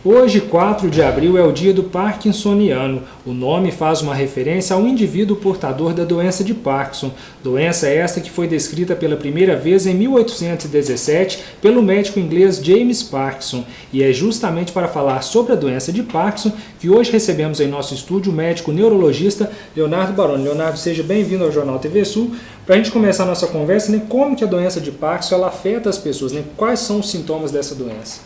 Hoje, 4 de abril, é o dia do parkinsoniano. O nome faz uma referência ao indivíduo portador da doença de Parkinson. Doença esta que foi descrita pela primeira vez em 1817 pelo médico inglês James Parkinson. E é justamente para falar sobre a doença de Parkinson que hoje recebemos em nosso estúdio o médico neurologista Leonardo Baroni. Leonardo, seja bem-vindo ao Jornal TV Sul. Para a gente começar a nossa conversa, né, como que a doença de Parkinson ela afeta as pessoas? Né? Quais são os sintomas dessa doença?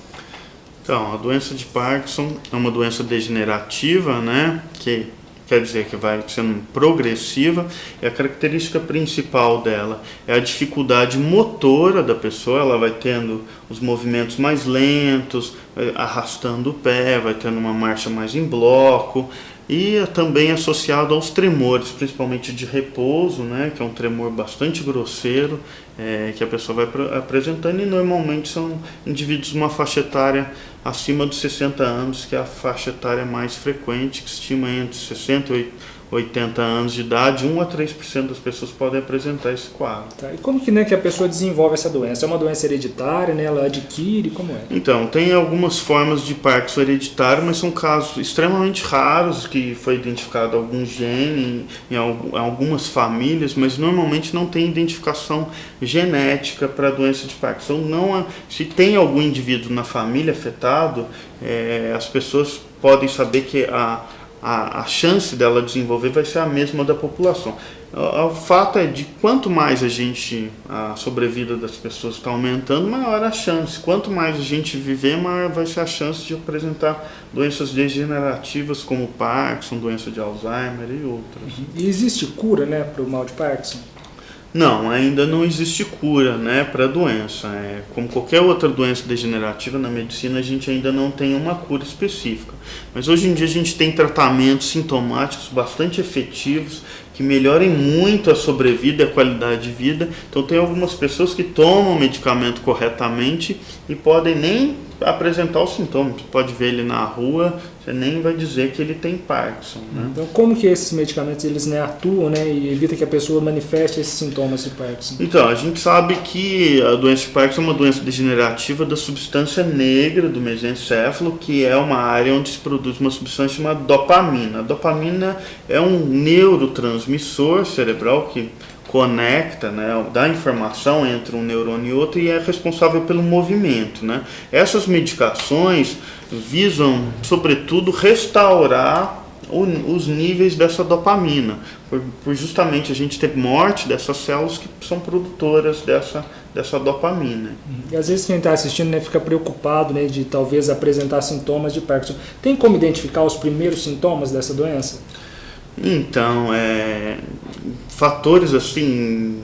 Então, a doença de Parkinson é uma doença degenerativa, né, que quer dizer que vai sendo progressiva, e a característica principal dela é a dificuldade motora da pessoa. Ela vai tendo os movimentos mais lentos, arrastando o pé, vai tendo uma marcha mais em bloco, e é também associado aos tremores, principalmente de repouso, né, que é um tremor bastante grosseiro, que a pessoa vai apresentando, e normalmente são indivíduos de uma faixa etária acima dos 60 anos, que é a faixa etária mais frequente, que estima entre 60 e 80 anos de idade, 1 a 3% das pessoas podem apresentar esse quadro. Tá. E como que, né, que a pessoa desenvolve essa doença? É uma doença hereditária, né? Ela adquire, como é? Então, tem algumas formas de Parkinson hereditário, mas são casos extremamente raros que foi identificado algum gene em algumas famílias, mas normalmente não tem identificação genética para a doença de Parkinson. Se tem algum indivíduo na família afetado, as pessoas podem saber que a chance dela desenvolver vai ser a mesma da população. O fato é de quanto mais a sobrevida das pessoas está aumentando, maior a chance. Quanto mais a gente viver, maior vai ser a chance de apresentar doenças degenerativas como Parkinson, doença de Alzheimer e outras. E existe cura, né, para o mal de Parkinson? Não, ainda não existe cura, né, para a doença. Como qualquer outra doença degenerativa na medicina, a gente ainda não tem uma cura específica. Mas hoje em dia a gente tem tratamentos sintomáticos bastante efetivos que melhorem muito a sobrevida e a qualidade de vida. Então tem algumas pessoas que tomam o medicamento corretamente e podem nem apresentar os sintomas. Você pode ver ele na rua, você nem vai dizer que ele tem Parkinson, né? Então como que esses medicamentos eles, né, atuam, né, e evita que a pessoa manifeste esses sintomas de Parkinson? Então, a gente sabe que a doença de Parkinson é uma doença degenerativa da substância negra do mesencéfalo, que é uma área onde se produz uma substância chamada dopamina. A dopamina é um neurotransmissor cerebral que conecta, né, dá informação entre um neurônio e outro e é responsável pelo movimento, né? Essas medicações visam, sobretudo, restaurar os níveis dessa dopamina, por justamente a gente ter morte dessas células que são produtoras dessa dopamina. E às vezes quem está assistindo, né, fica preocupado, né, de talvez apresentar sintomas de Parkinson. Tem como identificar os primeiros sintomas dessa doença? Então, fatores assim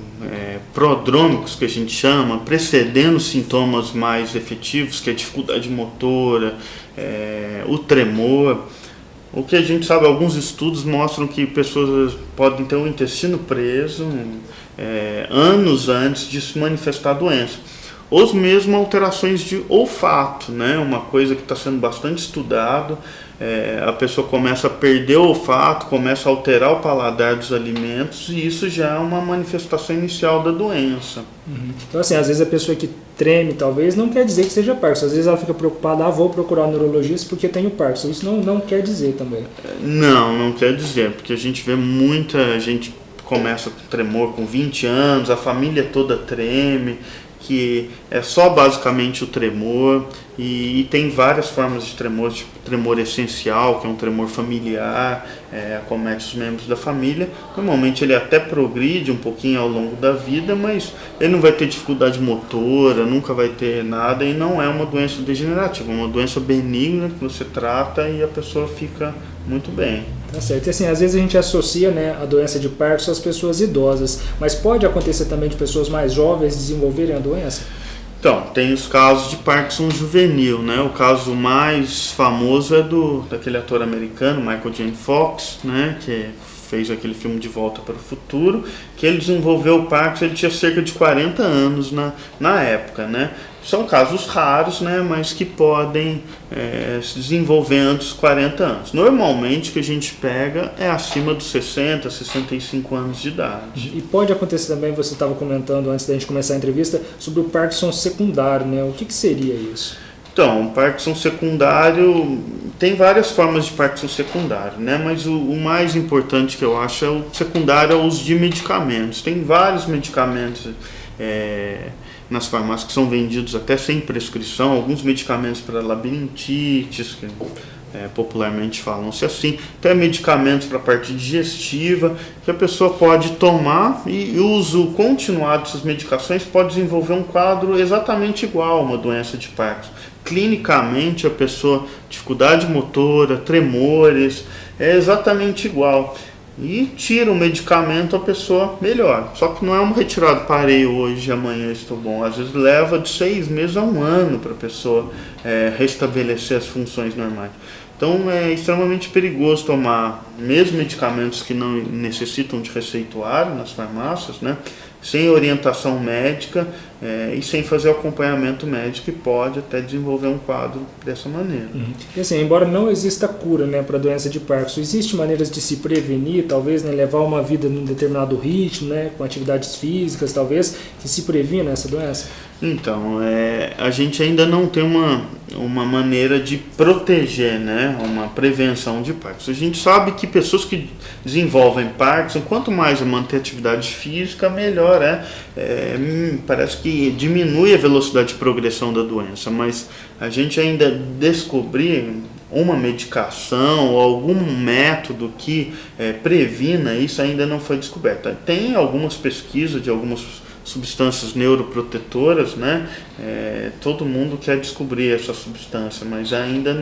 prodrômicos que a gente chama, precedendo sintomas mais efetivos, que é a dificuldade motora, o tremor. O que a gente sabe, alguns estudos mostram que pessoas podem ter o intestino preso anos antes de se manifestar a doença. Ou mesmo alterações de olfato, né? Uma coisa que está sendo bastante estudado. A pessoa começa a perder o olfato, começa a alterar o paladar dos alimentos, e isso já é uma manifestação inicial da doença. Então, assim, às vezes a pessoa que treme, talvez, não quer dizer que seja Parkinson. Às vezes ela fica preocupada, vou procurar um neurologista porque tenho Parkinson. Isso não quer dizer também. Não quer dizer, porque a gente vê muita gente começa com tremor com 20 anos, a família toda treme, que é só basicamente o tremor, e tem várias formas de tremor, tipo tremor essencial, que é um tremor familiar, acomete os membros da família. Normalmente ele até progride um pouquinho ao longo da vida, mas ele não vai ter dificuldade motora, nunca vai ter nada, e não é uma doença degenerativa, é uma doença benigna que você trata e a pessoa fica muito bem. Tá certo. E assim, às vezes a gente associa, né, a doença de Parkinson às pessoas idosas, mas pode acontecer também de pessoas mais jovens desenvolverem a doença? Então, tem os casos de Parkinson juvenil, né? O caso mais famoso é daquele ator americano, Michael J. Fox, né? Que fez aquele filme De Volta para o Futuro, que ele desenvolveu o Parkinson, ele tinha cerca de 40 anos na época, né? São casos raros, né, mas que podem se desenvolver antes dos 40 anos. Normalmente o que a gente pega é acima dos 60, 65 anos de idade. E pode acontecer também, você estava comentando antes da gente começar a entrevista, sobre o Parkinson secundário, né? O que seria isso? Então, o Parkinson secundário, tem várias formas de Parkinson secundário, né? Mas o mais importante que eu acho é o secundário ao uso de medicamentos. Tem vários medicamentos nas farmácias que são vendidos até sem prescrição, alguns medicamentos para labirintites, que popularmente falam-se assim, até medicamentos para a parte digestiva, que a pessoa pode tomar, e o uso continuado dessas medicações pode desenvolver um quadro exatamente igual a uma doença de Parkinson. Clinicamente, a pessoa, dificuldade motora, tremores, é exatamente igual. E tira o medicamento, a pessoa melhora. Só que não é uma retirada, parei hoje, amanhã estou bom. Às vezes leva de 6 meses a 1 ano para a pessoa restabelecer as funções normais. Então é extremamente perigoso tomar mesmo medicamentos que não necessitam de receituário nas farmácias, né? Sem orientação médica e sem fazer acompanhamento médico, e pode até desenvolver um quadro dessa maneira. E assim, embora não exista cura, né, para a doença de Parkinson, existem maneiras de se prevenir, talvez, né, levar uma vida num determinado ritmo, né, com atividades físicas, talvez, que se previna essa doença? Então, a gente ainda não tem uma maneira de proteger, né, uma prevenção de Parkinson. A gente sabe que pessoas que desenvolvem Parkinson, quanto mais manter atividade física, melhor parece que diminui a velocidade de progressão da doença, mas a gente ainda descobrir uma medicação ou algum método que previna isso ainda não foi descoberto. Tem algumas pesquisas de algumas substâncias neuroprotetoras, né? Todo mundo quer descobrir essa substância, mas ainda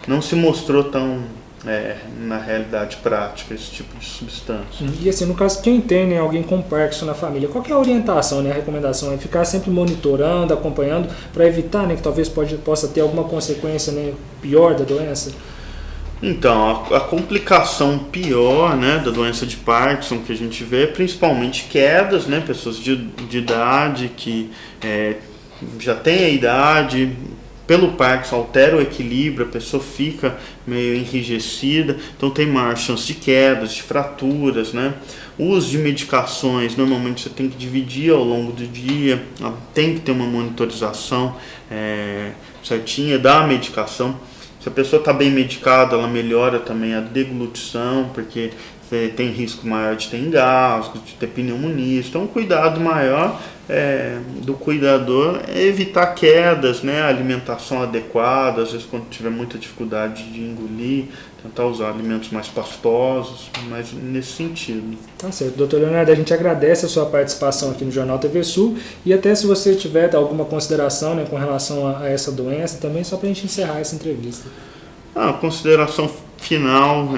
não se mostrou tão na realidade prática esse tipo de substância. E assim, no caso, quem tem, né, alguém com Parkinson na família, qual que é a orientação, né, a recomendação? É ficar sempre monitorando, acompanhando, para evitar, né, que talvez possa ter alguma consequência, né, pior da doença? Então, a complicação pior, né, da doença de Parkinson que a gente vê é principalmente quedas, né, pessoas de idade que já têm a idade, pelo Parkinson altera o equilíbrio, a pessoa fica meio enrijecida, então tem maior chance de quedas, de fraturas, né? O uso de medicações, normalmente você tem que dividir ao longo do dia, tem que ter uma monitorização certinha da medicação. Se a pessoa está bem medicada, ela melhora também a deglutição, porque tem risco maior de ter engasgo, de ter pneumonia. Então, um cuidado maior do cuidador é evitar quedas, né? Alimentação adequada, às vezes quando tiver muita dificuldade de engolir, tentar usar alimentos mais pastosos, mas nesse sentido. Tá certo. Doutor Leonardo, a gente agradece a sua participação aqui no Jornal TV Sul, e até se você tiver alguma consideração, né, com relação a essa doença, também só para a gente encerrar essa entrevista. A consideração final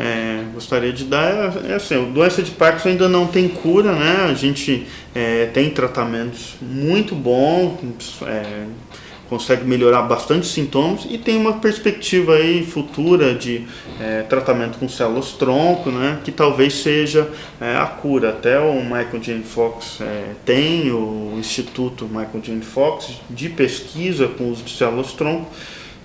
gostaria de dar assim, a doença de Parkinson ainda não tem cura, né? A gente tem tratamentos muito bons, consegue melhorar bastante os sintomas, e tem uma perspectiva aí futura de tratamento com células-tronco, né? Que talvez seja a cura. Até o Michael J. Fox tem o Instituto Michael J. Fox de pesquisa com uso de células-tronco,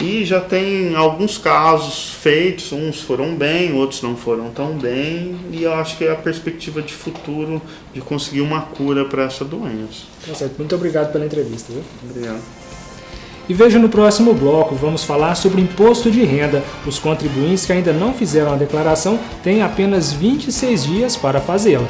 e já tem alguns casos feitos, uns foram bem, outros não foram tão bem, e eu acho que é a perspectiva de futuro de conseguir uma cura para essa doença. Tá certo. Muito obrigado pela entrevista. Viu? Obrigado. E veja no próximo bloco, vamos falar sobre imposto de renda. Os contribuintes que ainda não fizeram a declaração têm apenas 26 dias para fazê-la.